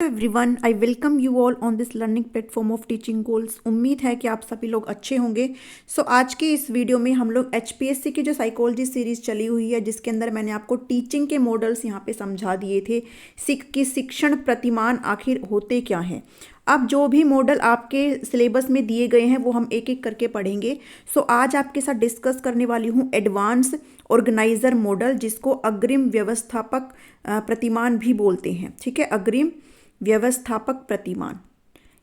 Everyone, I welcome you all on this learning platform of teaching goals. उम्मीद है कि आप सभी लोग अच्छे होंगे। आज के इस वीडियो में हम लोग एचपीएससी की जो साइकोलॉजी सीरीज चली हुई है, जिसके अंदर मैंने आपको टीचिंग के मॉडल्स यहाँ पे समझा दिए थे कि शिक्षण प्रतिमान आखिर होते क्या हैं। अब जो भी मॉडल आपके सिलेबस में दिए गए हैं वो हम एक एक करके पढ़ेंगे। आज आपके साथ डिस्कस करने वाली हूँ एडवांस ऑर्गेनाइजर मॉडल, जिसको अग्रिम व्यवस्थापक प्रतिमान भी बोलते हैं। ठीक है, अग्रिम व्यवस्थापक प्रतिमान।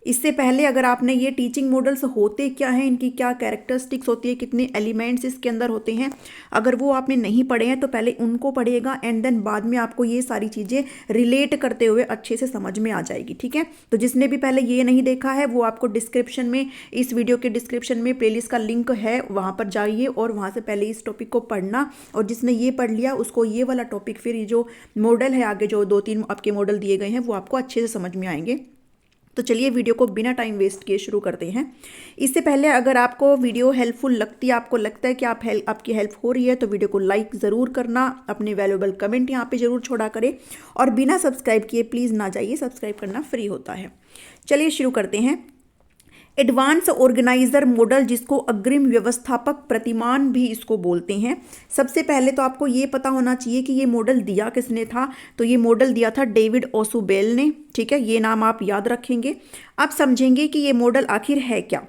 इससे पहले अगर आपने ये टीचिंग मॉडल्स होते क्या हैं, इनकी क्या कैरेक्टरिस्टिक्स होती है, कितने एलिमेंट्स इसके अंदर होते हैं, अगर वो आपने नहीं पढ़े हैं तो पहले उनको पढ़िएगा एंड देन बाद में आपको ये सारी चीज़ें रिलेट करते हुए अच्छे से समझ में आ जाएगी। ठीक है, तो जिसने भी पहले ये नहीं देखा है वो आपको डिस्क्रिप्शन में, इस वीडियो के डिस्क्रिप्शन में प्लेलिस्ट का लिंक है, वहाँ पर जाइए और वहाँ से पहले इस टॉपिक को पढ़ना। और जिसने ये पढ़ लिया उसको ये वाला टॉपिक, फिर ये जो मॉडल है आगे जो 2-3 आपके मॉडल दिए गए हैं वो आपको अच्छे से समझ में आएंगे। तो चलिए वीडियो को बिना टाइम वेस्ट किए शुरू करते हैं। इससे पहले अगर आपको वीडियो हेल्पफुल लगती है, आपको लगता है कि आपकी हेल्प हो रही है, तो वीडियो को लाइक ज़रूर करना, अपने वैल्यूएबल कमेंट यहाँ पे ज़रूर छोड़ा करें और बिना सब्सक्राइब किए प्लीज़ ना जाइए, सब्सक्राइब करना फ्री होता है। चलिए शुरू करते हैं। एडवांस ऑर्गेनाइजर मॉडल, जिसको अग्रिम व्यवस्थापक प्रतिमान भी इसको बोलते हैं। सबसे पहले तो आपको ये पता होना चाहिए कि ये मॉडल दिया किसने था। तो ये मॉडल दिया था डेविड ओसुबेल ने। ठीक है, ये नाम आप याद रखेंगे। अब समझेंगे कि ये मॉडल आखिर है क्या।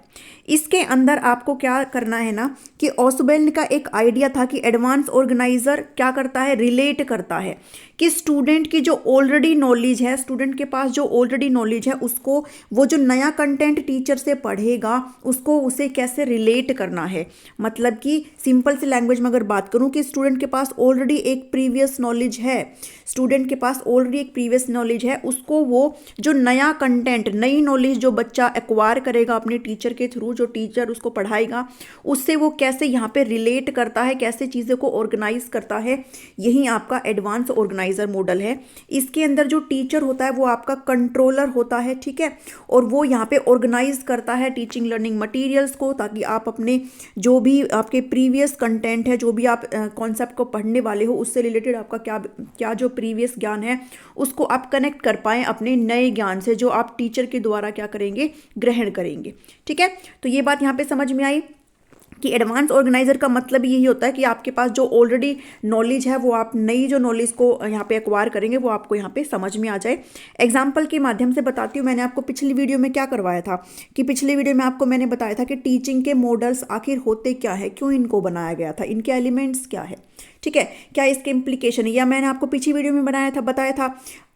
इसके अंदर आपको क्या करना है ना, कि ओसुबेल का एक आइडिया था कि एडवांस ऑर्गेनाइजर क्या करता है, रिलेट करता है कि स्टूडेंट की जो ऑलरेडी नॉलेज है, स्टूडेंट के पास जो ऑलरेडी नॉलेज है, उसको वो जो नया कंटेंट टीचर से पढ़ेगा उसको उसे कैसे रिलेट करना है। मतलब कि सिंपल सी लैंग्वेज में अगर बात करूं कि स्टूडेंट के पास ऑलरेडी एक प्रीवियस नॉलेज है, स्टूडेंट के पास ऑलरेडी एक प्रीवियस नॉलेज है, उसको वो जो नया कंटेंट, नई नॉलेज जो बच्चा एक्वायर करेगा अपने टीचर के थ्रू, जो टीचर उसको पढ़ाएगा, उससे वो कैसे यहाँ पे रिलेट करता है, कैसे चीज़ों को ऑर्गेनाइज करता है, यही आपका एडवांस ऑर्गेनाइजर मॉडल है। इसके अंदर जो टीचर होता है वो आपका कंट्रोलर होता है। ठीक है, और वो यहाँ पे ऑर्गेनाइज करता है टीचिंग लर्निंग मटेरियल्स को, ताकि आप अपने जो भी आपके प्रीवियस कंटेंट है, जो भी आप कॉन्सेप्ट को पढ़ने वाले हो, उससे रिलेटेड आपका क्या क्या जो प्रीवियस ज्ञान है उसको आप कनेक्ट कर पाएँ अपने नए ज्ञान से, जो आप टीचर के द्वारा क्या करेंगे, ग्रहण करेंगे। ठीक है, तो ये बात यहाँ पे समझ में आई कि एडवांस ऑर्गेनाइजर का मतलब यही होता है कि आपके पास जो ऑलरेडी नॉलेज है वो आप नई जो नॉलेज को यहाँ पे एक्वायर करेंगे वो आपको यहाँ पे समझ में आ जाए। एग्जाम्पल के माध्यम से बताती हूँ। मैंने आपको पिछली वीडियो में क्या करवाया था कि पिछली वीडियो में आपको मैंने बताया था कि टीचिंग के मॉडल्स आखिर होते क्या है, क्यों इनको बनाया गया था, इनके एलिमेंट्स क्या है। ठीक है, क्या इसके इम्प्लीकेशन है, या मैंने आपको पिछली वीडियो में बताया था।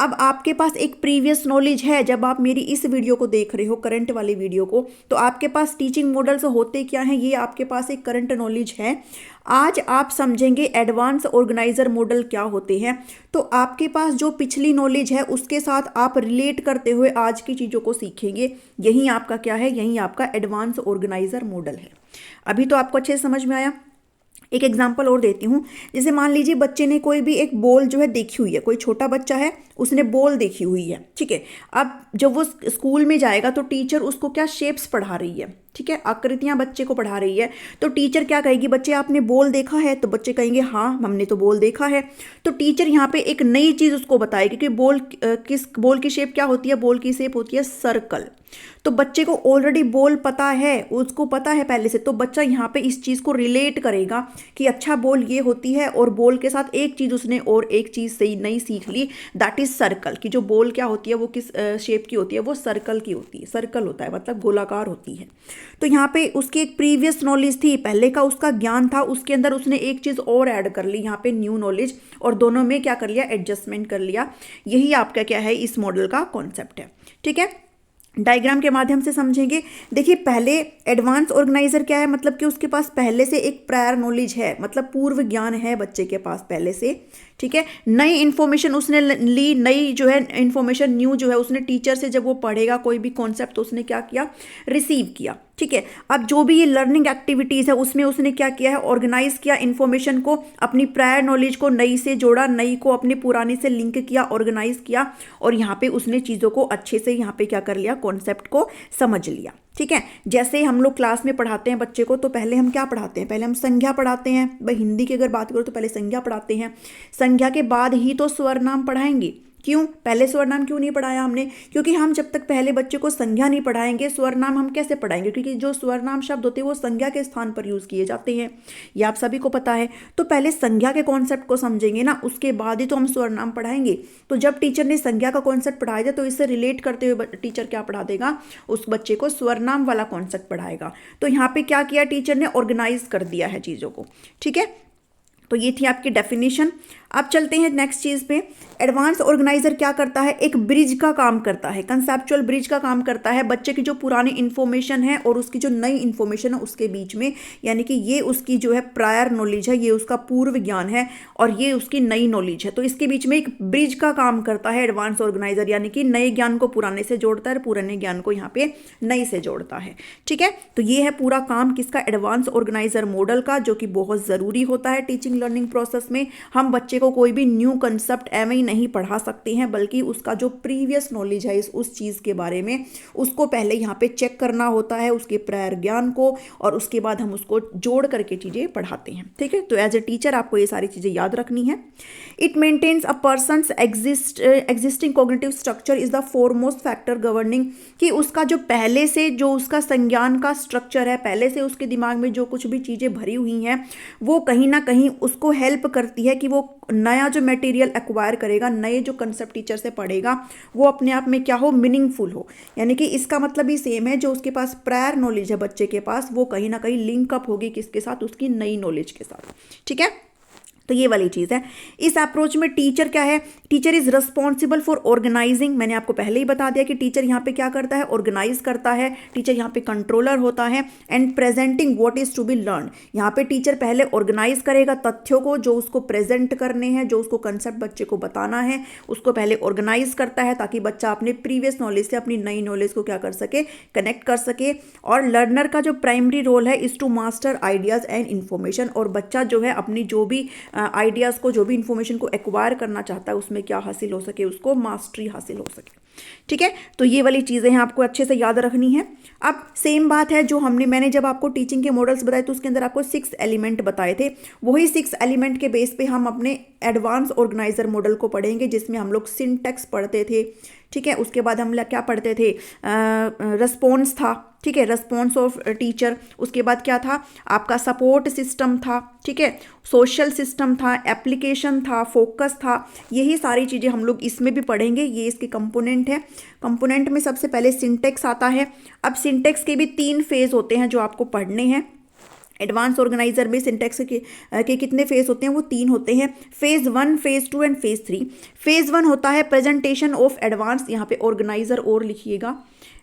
अब आपके पास एक प्रीवियस नॉलेज है, जब आप मेरी इस वीडियो को देख रहे हो, करंट वाली वीडियो को, तो आपके पास टीचिंग मॉडल्स होते क्या हैं, ये आपके पास एक करंट नॉलेज है। आज आप समझेंगे एडवांस ऑर्गेनाइजर मॉडल क्या होते हैं। तो आपके पास जो पिछली नॉलेज है उसके साथ आप रिलेट करते हुए आज की चीज़ों को सीखेंगे। यही आपका क्या है, यही आपका एडवांस ऑर्गेनाइजर मॉडल है। अभी तो आपको अच्छे से समझ में आया। एक एग्जाम्पल और देती हूँ। जैसे मान लीजिए बच्चे ने कोई भी एक बॉल जो है देखी हुई है, कोई छोटा बच्चा है, उसने बॉल देखी हुई है। ठीक है, अब जब वो स्कूल में जाएगा तो टीचर उसको क्या शेप्स पढ़ा रही है। ठीक है, आकृतियां बच्चे को पढ़ा रही है। तो टीचर क्या कहेगी, बच्चे आपने बॉल देखा है? तो बच्चे कहेंगे हाँ हमने तो बॉल देखा है। तो टीचर यहाँ पे एक नई चीज़ उसको बताएगी कि बॉल की शेप क्या होती है। बॉल की शेप होती है सर्कल। तो बच्चे को ऑलरेडी बॉल पता है, उसको पता है पहले से, तो बच्चा यहाँ पे इस चीज़ को रिलेट करेगा कि अच्छा बॉल ये होती है, और बॉल के साथ एक चीज़ उसने और एक चीज़ से नई सीख ली, दैट इज सर्कल। कि जो बॉल क्या होती है वो किस शेप की होती है, वो सर्कल की होती है। सर्कल होता है मतलब गोलाकार होती है। तो यहाँ पे उसकी एक प्रीवियस नॉलेज थी, पहले का उसका ज्ञान था, उसके अंदर उसने एक चीज़ और ऐड कर ली, यहाँ पे न्यू नॉलेज, और दोनों में क्या कर लिया, एडजस्टमेंट कर लिया। यही आपका क्या है, इस मॉडल का कॉन्सेप्ट है। ठीक है, डायग्राम के माध्यम से समझेंगे। देखिए, पहले एडवांस ऑर्गेनाइजर क्या है, मतलब कि उसके पास पहले से एक प्रायर नॉलेज है, मतलब पूर्व ज्ञान है बच्चे के पास पहले से। ठीक है, नई इन्फॉर्मेशन उसने ली, नई जो है इन्फॉर्मेशन, न्यू जो है उसने टीचर से, जब वो पढ़ेगा कोई भी कॉन्सेप्ट तो उसने क्या किया, रिसीव किया। ठीक है, अब जो भी ये लर्निंग एक्टिविटीज़ है उसमें उसने क्या किया है, ऑर्गेनाइज किया इन्फॉर्मेशन को, अपनी प्रायर नॉलेज को नई से जोड़ा, नई को अपने पुरानी से लिंक किया, ऑर्गेनाइज किया, और यहाँ पे उसने चीज़ों को अच्छे से यहाँ पे क्या कर लिया, कॉन्सेप्ट को समझ लिया। ठीक है, जैसे हम लोग क्लास में पढ़ाते हैं बच्चे को, तो पहले हम क्या पढ़ाते हैं, पहले हम संज्ञा पढ़ाते हैं। भाई हिंदी की अगर बात करो तो पहले संज्ञा पढ़ाते हैं। संज्ञा के बाद ही तो स्वर नाम पढ़ाएंगे, कि क्यों? पहले स्वर नाम क्यों नहीं पढ़ाया हमने? क्योंकि हम जब तक पहले बच्चे को संज्ञा नहीं पढ़ाएंगे स्वर नाम हम कैसे पढ़ाएंगे? क्योंकि जो स्वर नाम शब्द होते हैं वो संज्ञा के स्थान पर यूज किए जाते हैं, ये आप सभी को पता है। तो पहले संज्ञा के कॉन्सेप्ट को समझेंगे ना, उसके बाद ही तो हम स्वर नाम पढ़ाएंगे। तो जब टीचर ने संज्ञा का कॉन्सेप्ट पढ़ाया जाए तो इससे रिलेट करते हुए टीचर क्या पढ़ा देगा? उस बच्चे को स्वर नाम वाला कॉन्सेप्ट पढ़ाएगा। तो यहाँ पे क्या किया टीचर ने? ऑर्गेनाइज कर दिया है चीजों को। ठीक है, तो ये थी आपकी डेफिनेशन। अब चलते हैं नेक्स्ट चीज पे। एडवांस ऑर्गेनाइजर क्या करता है? एक ब्रिज का काम करता है, कंसेप्चुअल ब्रिज का काम करता है बच्चे की जो पुरानी इन्फॉर्मेशन है और उसकी जो नई इन्फॉर्मेशन है उसके बीच में। यानी कि ये उसकी जो है प्रायर नॉलेज है, ये उसका पूर्व ज्ञान है और ये उसकी नई नॉलेज है। तो इसके बीच में एक ब्रिज का काम करता है एडवांस ऑर्गेनाइजर, यानी कि नए ज्ञान को पुराने से जोड़ता है, पुराने ज्ञान को यहाँ पे नए से जोड़ता है। ठीक है, तो ये है पूरा काम किसका? एडवांस ऑर्गेनाइजर मॉडल का, जो कि बहुत जरूरी होता है टीचिंग लर्निंग प्रोसेस में। हम बच्चे को कोई भी न्यू कंसेप्ट एवं ही नहीं पढ़ा सकते हैं, बल्कि उसका जो प्रीवियस नॉलेज है उस चीज़ के बारे में उसको पहले यहाँ पे चेक करना होता है, उसके प्रायर ज्ञान को, और उसके बाद हम उसको जोड़ करके चीज़ें पढ़ाते हैं। ठीक है, तो एज ए टीचर आपको ये सारी चीज़ें याद रखनी है। It maintains a person's existing cognitive structure is the foremost factor governing, कि उसका जो पहले से जो उसका संज्ञान का स्ट्रक्चर है, पहले से उसके दिमाग में जो कुछ भी चीज़ें भरी हुई हैं वो कहीं ना कहीं उसको हेल्प करती है कि वो नया जो मटेरियल एक्वायर करेगा, नए जो कंसेप्ट टीचर से पढ़ेगा वो अपने आप में क्या हो? मीनिंगफुल हो। यानी कि इसका मतलब भी सेम है, जो उसके पास प्रायर नॉलेज है बच्चे के पास वो कहीं ना कहीं लिंक अप होगी किसके साथ? उसकी नई नॉलेज के साथ। ठीक है, तो ये वाली चीज़ है। इस अप्रोच में टीचर क्या है? Teacher is responsible for organizing. मैंने आपको पहले ही बता दिया कि टीचर यहाँ पे क्या करता है? ऑर्गेनाइज करता है। टीचर यहाँ पे कंट्रोलर होता है। And presenting what is to be learn, यहाँ पे टीचर पहले ऑर्गेनाइज करेगा तथ्यों को जो उसको प्रेजेंट करने हैं, जो उसको कंसेप्ट बच्चे को बताना है उसको पहले ऑर्गेनाइज करता है, ताकि बच्चा अपने प्रीवियस नॉलेज से अपनी नई नॉलेज को क्या कर सके? कनेक्ट कर सके। और लर्नर का जो प्राइमरी रोल है is to master ideas and information, और बच्चा जो है अपनी जो भी आइडियाज़ को, जो भी इंफॉर्मेशन को एक्वायर करना चाहता है उसमें क्या हासिल हो सके? उसको मास्टरी हासिल हो सके। ठीक है, तो ये वाली चीज़ें हैं आपको अच्छे से याद रखनी है। अब सेम बात है जो मैंने जब आपको टीचिंग के मॉडल्स बताए तो उसके अंदर आपको 6 एलिमेंट बताए थे, वही 6 एलिमेंट के बेस पे हम अपने एडवांस ऑर्गेनाइजर मॉडल को पढ़ेंगे, जिसमें हम लोग सिंटैक्स पढ़ते थे। ठीक है, उसके बाद हम क्या पढ़ते थे? रिस्पॉन्स था। ठीक है, रिस्पॉन्स ऑफ टीचर। उसके बाद क्या था? आपका सपोर्ट सिस्टम था। ठीक है, सोशल सिस्टम था, एप्लीकेशन था, फोकस था। यही सारी चीज़ें हम लोग इसमें भी पढ़ेंगे, ये इसके कंपोनेंट है। कंपोनेंट में सबसे पहले सिंटैक्स आता है। अब सिंटैक्स के भी 3 फेज होते हैं जो आपको पढ़ने हैं। एडवांस ऑर्गेनाइजर में सिंटैक्स के कितने फेज होते हैं? वो 3 होते हैं, phase 1, phase 2 and phase 3। Phase 1 होता है प्रेजेंटेशन ऑफ एडवांस, यहाँ पे ऑर्गेनाइजर और लिखिएगा,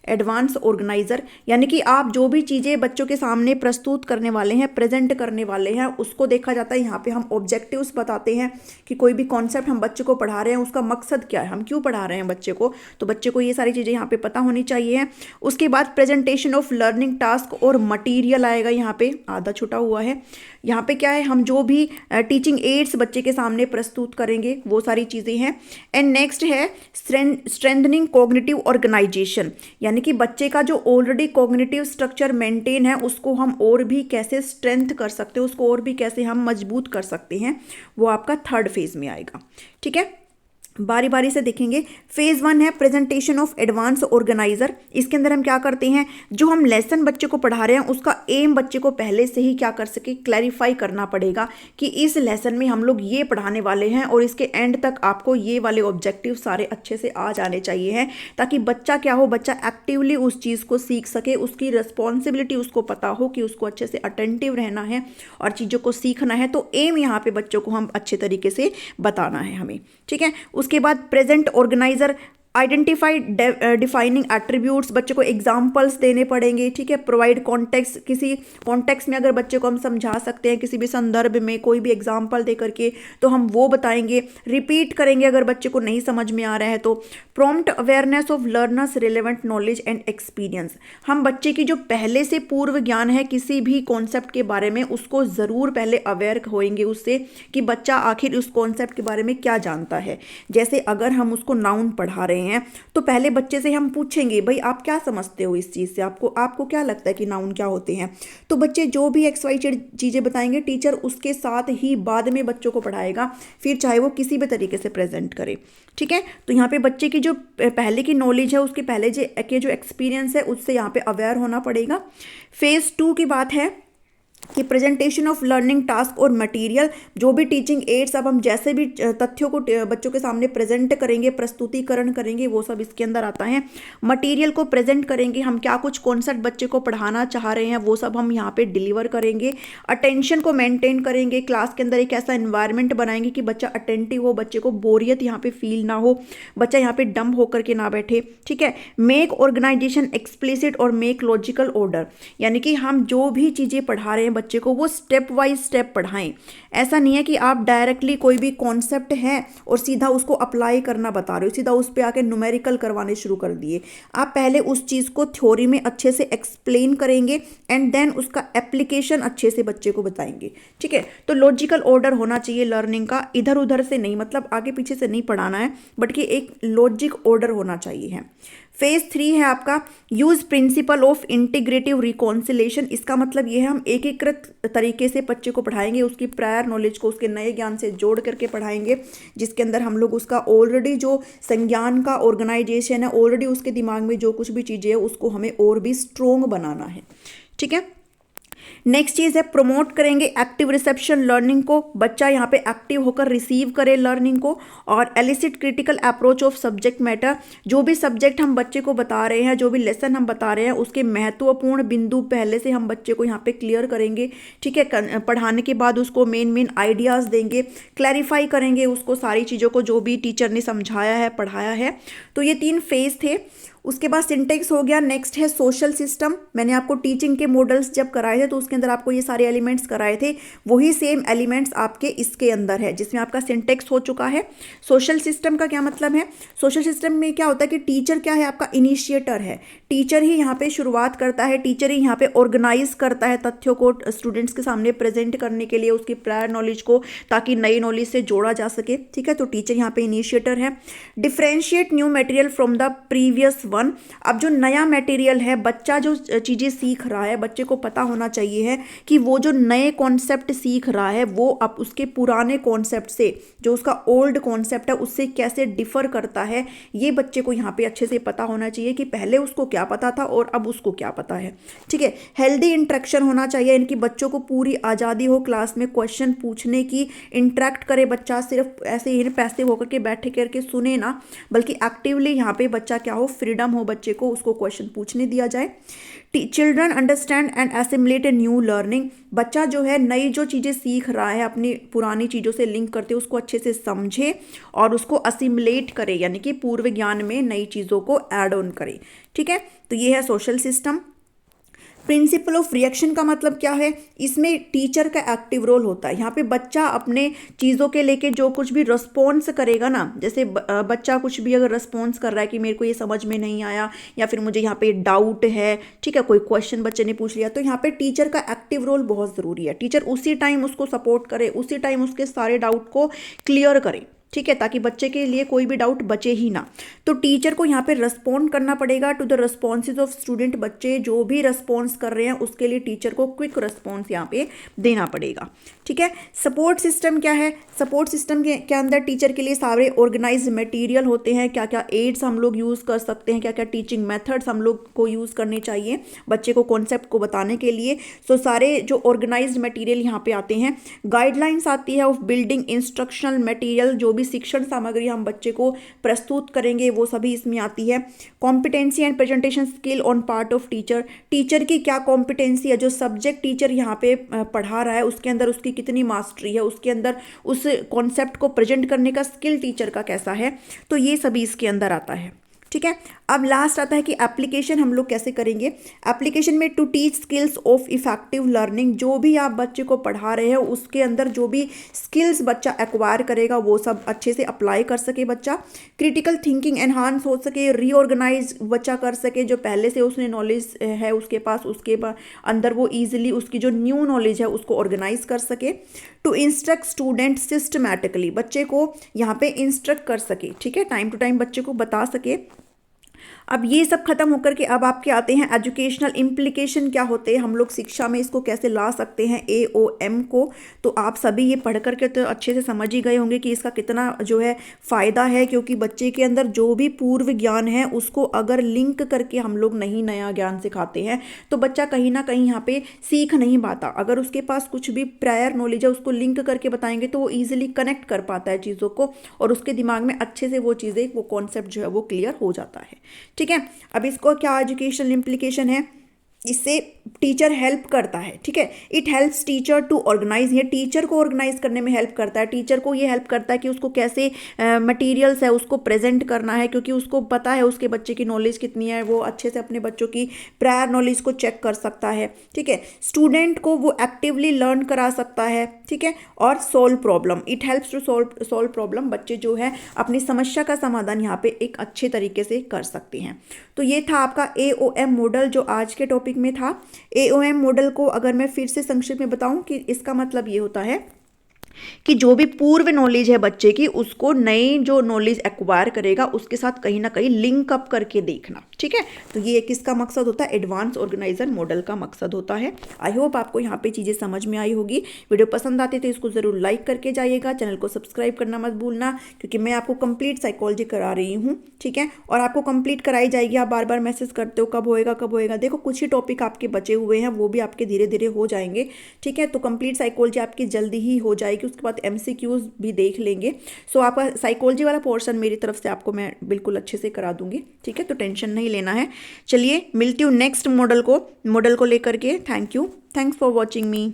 एडवांस ऑर्गेनाइजर, यानी कि आप जो भी चीज़ें बच्चों के सामने प्रस्तुत करने वाले हैं, प्रेजेंट करने वाले हैं, उसको देखा जाता है। यहाँ पे हम ऑब्जेक्टिव्स बताते हैं कि कोई भी कॉन्सेप्ट हम बच्चे को पढ़ा रहे हैं उसका मकसद क्या है, हम क्यों पढ़ा रहे हैं बच्चे को, तो बच्चे को ये सारी चीज़ें यहाँ पे पता होनी चाहिए। उसके बाद प्रेजेंटेशन ऑफ लर्निंग टास्क और मटीरियल आएगा, यहाँ पे आधा छुटा हुआ है। यहाँ पे क्या है? हम जो भी टीचिंग एड्स बच्चे के सामने प्रस्तुत करेंगे वो सारी चीज़ें हैं। एंड नेक्स्ट है स्ट्रेंथनिंग कॉग्निटिव ऑर्गेनाइजेशन, यानी कि बच्चे का जो ऑलरेडी कॉग्निटिव स्ट्रक्चर मेंटेन है उसको हम और भी कैसे स्ट्रेंथ कर सकते हैं, उसको और भी कैसे हम मजबूत कर सकते हैं, वो आपका 3rd फेज में आएगा। ठीक है, बारी बारी से देखेंगे। फेज 1 है प्रेजेंटेशन ऑफ एडवांस ऑर्गेनाइजर। इसके अंदर हम क्या करते हैं? जो हम लेसन बच्चे को पढ़ा रहे हैं उसका एम बच्चे को पहले से ही क्या कर सके? क्लैरिफाई करना पड़ेगा कि इस लेसन में हम लोग ये पढ़ाने वाले हैं और इसके एंड तक आपको ये वाले ऑब्जेक्टिव सारे अच्छे से आ जाने चाहिए हैं, ताकि बच्चा क्या हो? बच्चा एक्टिवली उस चीज़ को सीख सके, उसकी रिस्पॉन्सिबिलिटी उसको पता हो कि उसको अच्छे से अटेंटिव रहना है और चीज़ों को सीखना है। तो एम यहाँ पे बच्चों को हम अच्छे तरीके से बताना है हमें। ठीक है, उसके बाद present organiser identify defining attributes, बच्चे को एग्जाम्पल्स देने पड़ेंगे। ठीक है, प्रोवाइड कॉन्टेक्स्ट, किसी कॉन्टेक्स्ट में अगर बच्चे को हम समझा सकते हैं किसी भी संदर्भ में कोई भी एग्जाम्पल दे करके तो हम वो बताएंगे। रिपीट करेंगे अगर बच्चे को नहीं समझ में आ रहा है तो। Prompt awareness of learners relevant knowledge and experience, हम बच्चे की जो पहले से पूर्व ज्ञान है किसी भी कॉन्सेप्ट के बारे में उसको ज़रूर पहले अवेयर होएंगे उससे कि बच्चा आखिर उस कॉन्सेप्ट के बारे में क्या जानता है। जैसे अगर हम उसको नाउन पढ़ा रहे हैं हैं तो पहले बच्चे से हम पूछेंगे भाई आप क्या समझते हो इस चीज़ से, आपको आपको क्या लगता है कि नाउन क्या होते हैं। तो बच्चे जो भी XYZ चीज़ें बताएंगे टीचर उसके साथ ही बाद में बच्चों को पढ़ाएगा, फिर चाहे वो किसी भी तरीके से प्रेजेंट करे। ठीक है, तो यहाँ पे बच्चे की जो पहले की नॉलेज है, उसके पहले जो एक्सपीरियंस है, उससे यहाँ पे अवेयर होना पड़ेगा। फेज 2 की बात है कि प्रेजेंटेशन ऑफ लर्निंग टास्क और मटेरियल, जो भी टीचिंग एड्स अब हम जैसे भी तथ्यों को बच्चों के सामने प्रेजेंट करेंगे, प्रस्तुतिकरण करेंगे, वो सब इसके अंदर आता है। मटेरियल को प्रेजेंट करेंगे, हम क्या कुछ कॉन्सेप्ट बच्चे को पढ़ाना चाह रहे हैं वो सब हम यहाँ पे डिलीवर करेंगे। अटेंशन को मेंटेन करेंगे, क्लास के अंदर एक ऐसा एनवायरनमेंट बनाएंगे कि बच्चा अटेंटिव हो, बच्चे को बोरियत यहाँ पे फील ना हो, बच्चा यहाँ पे डम होकर के ना बैठे। ठीक है, मेक ऑर्गेनाइजेशन एक्सप्लिसिट और मेक लॉजिकल ऑर्डर, यानी कि हम जो भी चीज़ें पढ़ा रहे हैं बच्चे को वो स्टेप वाइज स्टेप पढ़ाएं। ऐसा नहीं है कि आप डायरेक्टली कोई भी कॉन्सेप्ट है और सीधा उसको अप्लाई करना बता रहे हो, सीधा उस पे आके न्यूमेरिकल करवाने शुरू कर दिए। आप पहले उस चीज़ को थ्योरी में अच्छे से एक्सप्लेन करेंगे एंड देन उसका एप्लीकेशन अच्छे से बच्चे को बताएंगे। ठीक है, तो लॉजिकल ऑर्डर होना चाहिए लर्निंग का, इधर उधर से नहीं, मतलब आगे पीछे से नहीं पढ़ाना है, बट कि एक लॉजिक ऑर्डर होना चाहिए है। फेज 3 है आपका use principle of integrative reconciliation. इसका मतलब ये है हम एकीकृत तरीके से बच्चे को पढ़ाएंगे, उसकी प्रायर नॉलेज को उसके नए ज्ञान से जोड़ करके पढ़ाएंगे, जिसके अंदर हम लोग उसका ऑलरेडी जो संज्ञान का ऑर्गेनाइजेशन है, ऑलरेडी उसके दिमाग में जो कुछ भी चीज़ें है उसको हमें और भी स्ट्रोंग बनाना है। ठीक है, नेक्स्ट चीज़ है प्रमोट करेंगे एक्टिव रिसेप्शन लर्निंग को, बच्चा यहाँ पे एक्टिव होकर रिसीव करे लर्निंग को। और elicit critical approach of subject matter, जो भी सब्जेक्ट हम बच्चे को बता रहे हैं, जो भी लेसन हम बता रहे हैं, उसके महत्वपूर्ण बिंदु पहले से हम बच्चे को यहाँ पे क्लियर करेंगे। ठीक है, पढ़ाने के बाद उसको मेन आइडियाज़ देंगे, क्लैरिफाई करेंगे उसको सारी चीज़ों को जो भी टीचर ने समझाया है, पढ़ाया है। तो ये 3 फेज थे। उसके बाद सिंटेक्स हो गया। नेक्स्ट है सोशल सिस्टम। मैंने आपको टीचिंग के मॉडल्स जब कराए थे तो उसके अंदर आपको ये सारे एलिमेंट्स कराए थे, वही सेम एलिमेंट्स आपके इसके अंदर है, जिसमें आपका सिंटेक्स हो चुका है। सोशल सिस्टम का क्या मतलब है? सोशल सिस्टम में क्या होता है कि टीचर क्या है, आपका इनिशिएटर है, टीचर ही यहाँ पे शुरुआत करता है, टीचर ही यहाँ पे ऑर्गेनाइज करता है तथ्यों को स्टूडेंट्स के सामने प्रेजेंट करने के लिए, उसकी प्रायर नॉलेज को, ताकि नई नॉलेज से जोड़ा जा सके। ठीक है, तो टीचर यहाँ पे इनिशिएटर है। Differentiate new material from the previous one. अब जो नया मटेरियल है, बच्चा जो चीज़ें सीख रहा है, बच्चे को पता होना चाहिए है कि वो जो नए कॉन्सेप्ट सीख रहा है वो अब उसके पुराने कॉन्सेप्ट से, जो उसका ओल्ड कॉन्सेप्ट है, उससे कैसे डिफर करता है। ये बच्चे को यहाँ पे अच्छे से पता होना चाहिए कि पहले उसको क्या पता था और अब उसको क्या पता है। ठीक है, हेल्दी इंटरेक्शन होना चाहिए, इनकी बच्चों को पूरी आज़ादी हो क्लास में क्वेश्चन पूछने की, इंटरेक्ट करे बच्चा, सिर्फ ऐसे ही पैसिव होकर के बैठे करके सुने ना, बल्कि एक्टिवली यहाँ पे बच्चा क्या हो, फ्रीडम हो बच्चे को, उसको क्वेश्चन पूछने दिया जाए। Children understand and assimilate a new learning. बच्चा जो है नई जो चीज़ें सीख रहा है अपनी पुरानी चीज़ों से लिंक करते उसको अच्छे से समझे और उसको असिमुलेट करे, यानी कि पूर्व ज्ञान में नई चीज़ों को ऐड ऑन करे। ठीक है, तो ये है social system. Principle of reaction का मतलब क्या है? इसमें टीचर का एक्टिव रोल होता है। यहाँ पे बच्चा अपने चीज़ों के लेके जो कुछ भी रिस्पॉन्स करेगा ना, जैसे बच्चा कुछ भी अगर रिस्पॉन्स कर रहा है कि मेरे को ये समझ में नहीं आया या फिर मुझे यहाँ पे डाउट है, ठीक है, कोई क्वेश्चन बच्चे ने पूछ लिया, तो यहाँ पे टीचर का एक्टिव रोल बहुत ज़रूरी है। टीचर उसी टाइम उसको सपोर्ट करे, उसी टाइम उसके सारे डाउट को क्लियर करे। ठीक है, ताकि बच्चे के लिए कोई भी डाउट बचे ही ना। तो टीचर को यहाँ पे रिस्पॉन्ड करना पड़ेगा to the responses of student. बच्चे जो भी रिस्पॉन्स कर रहे हैं उसके लिए टीचर को क्विक रिस्पॉन्स यहाँ पे देना पड़ेगा। ठीक है, सपोर्ट सिस्टम क्या है? सपोर्ट सिस्टम के अंदर टीचर के लिए सारे ऑर्गेनाइज मटेरियल होते हैं, क्या क्या एड्स हम लोग यूज़ कर सकते हैं, क्या क्या टीचिंग मेथड्स हम लोग को यूज़ करने चाहिए बच्चे को कॉन्सेप्ट को बताने के लिए। सो सारे जो ऑर्गेनाइज मटेरियल यहाँ पे आते हैं। गाइडलाइंस आती है ऑफ बिल्डिंग इंस्ट्रक्शनल मटेरियल, जो भी शिक्षण सामग्री हम बच्चे को प्रस्तुत करेंगे वो सभी इसमें आती है। Competency and presentation skill on part of teacher. Teacher की क्या कॉम्पिटेंसी है, जो सब्जेक्ट टीचर यहाँ पे पढ़ा रहा है उसके अंदर उसकी कितनी मास्टरी है, उसके अंदर उस कॉन्सेप्ट को प्रेजेंट करने का स्किल टीचर का कैसा है, तो ये सभी इसके अंदर आता है। ठीक है। अब लास्ट आता है कि एप्लीकेशन हम लोग कैसे करेंगे। एप्लीकेशन में to teach skills of effective learning, जो भी आप बच्चे को पढ़ा रहे हो उसके अंदर जो भी स्किल्स बच्चा एक्वायर करेगा वो सब अच्छे से अप्लाई कर सके बच्चा। क्रिटिकल थिंकिंग एनहांस हो सके, रीऑर्गेनाइज बच्चा कर सके, जो पहले से उसने नॉलेज है उसके पास, उसके अंदर वो ईजिली उसकी जो न्यू नॉलेज है उसको ऑर्गेनाइज कर सके। टू इंस्ट्रक्ट स्टूडेंट सिस्टमैटिकली, बच्चे को यहाँ पे इंस्ट्रक्ट कर सके, ठीक है, टाइम टू टाइम बच्चे को बता सके। अब ये सब खत्म होकर के अब आपके आते हैं एजुकेशनल इम्प्लीकेशन क्या होते हैं, हम लोग शिक्षा में इसको कैसे ला सकते हैं AOM को। तो आप सभी ये पढ़ करके तो अच्छे से समझ ही गए होंगे कि इसका कितना जो है फ़ायदा है, क्योंकि बच्चे के अंदर जो भी पूर्व ज्ञान है उसको अगर लिंक करके हम लोग नहीं नया ज्ञान सिखाते हैं तो बच्चा कहीं ना कहीं यहाँ पे सीख नहीं पाता। अगर उसके पास कुछ भी प्रायर नॉलेज है उसको लिंक करके बताएंगे तो वो ईजिली कनेक्ट कर पाता है चीज़ों को, और उसके दिमाग में अच्छे से वो चीज़ें, वो कॉन्सेप्ट जो है वो क्लियर हो जाता है। ठीक है। अब इसको क्या एजुकेशनल इम्प्लीकेशन है, इससे टीचर हेल्प करता है, ठीक है। It helps teacher to organize, ये टीचर को ऑर्गेनाइज करने में हेल्प करता है। टीचर को ये हेल्प करता है कि उसको कैसे मटेरियल्स है उसको प्रेजेंट करना है, क्योंकि उसको पता है उसके बच्चे की नॉलेज कितनी है, वो अच्छे से अपने बच्चों की प्रायर नॉलेज को चेक कर सकता है, ठीक है। स्टूडेंट को वो एक्टिवली लर्न करा सकता है, ठीक है। और solve problem, it helps to solve problem, बच्चे जो है अपनी समस्या का समाधान यहाँ पे एक अच्छे तरीके से कर सकते हैं। तो ये था आपका AOM मॉडल जो आज के टॉपिक में था। AOM मॉडल को अगर मैं फिर से संक्षिप्त में बताऊं कि इसका मतलब ये होता है कि जो भी पूर्व नॉलेज है बच्चे की उसको नई जो नॉलेज एक्वायर करेगा उसके साथ कहीं ना कहीं लिंक अप करके देखना, ठीक है। तो ये किसका मकसद होता है, एडवांस ऑर्गेनाइजर मॉडल का मकसद होता है। आई होप आपको यहाँ पे चीज़ें समझ में आई होगी। वीडियो पसंद आती तो इसको ज़रूर लाइक करके जाइएगा, चैनल को सब्सक्राइब करना मत भूलना, क्योंकि मैं आपको कंप्लीट साइकोलॉजी करा रही हूँ, ठीक है। और आपको कंप्लीट कराई जाएगी। आप बार बार मैसेज करते हो कब होएगा कब होएगा, देखो कुछ ही टॉपिक आपके बचे हुए हैं, वो भी आपके धीरे धीरे हो जाएंगे, ठीक है। तो कंप्लीट साइकोलॉजी आपकी जल्दी ही हो जाएगी, उसके बाद MCQs भी देख लेंगे। सो आपका साइकोलॉजी वाला पोर्शन मेरी तरफ से आपको मैं बिल्कुल अच्छे से करा दूंगी, ठीक है। तो टेंशन नहीं लेना है। चलिए मिलती हूँ नेक्स्ट मॉडल को लेकर के। Thanks for watching me.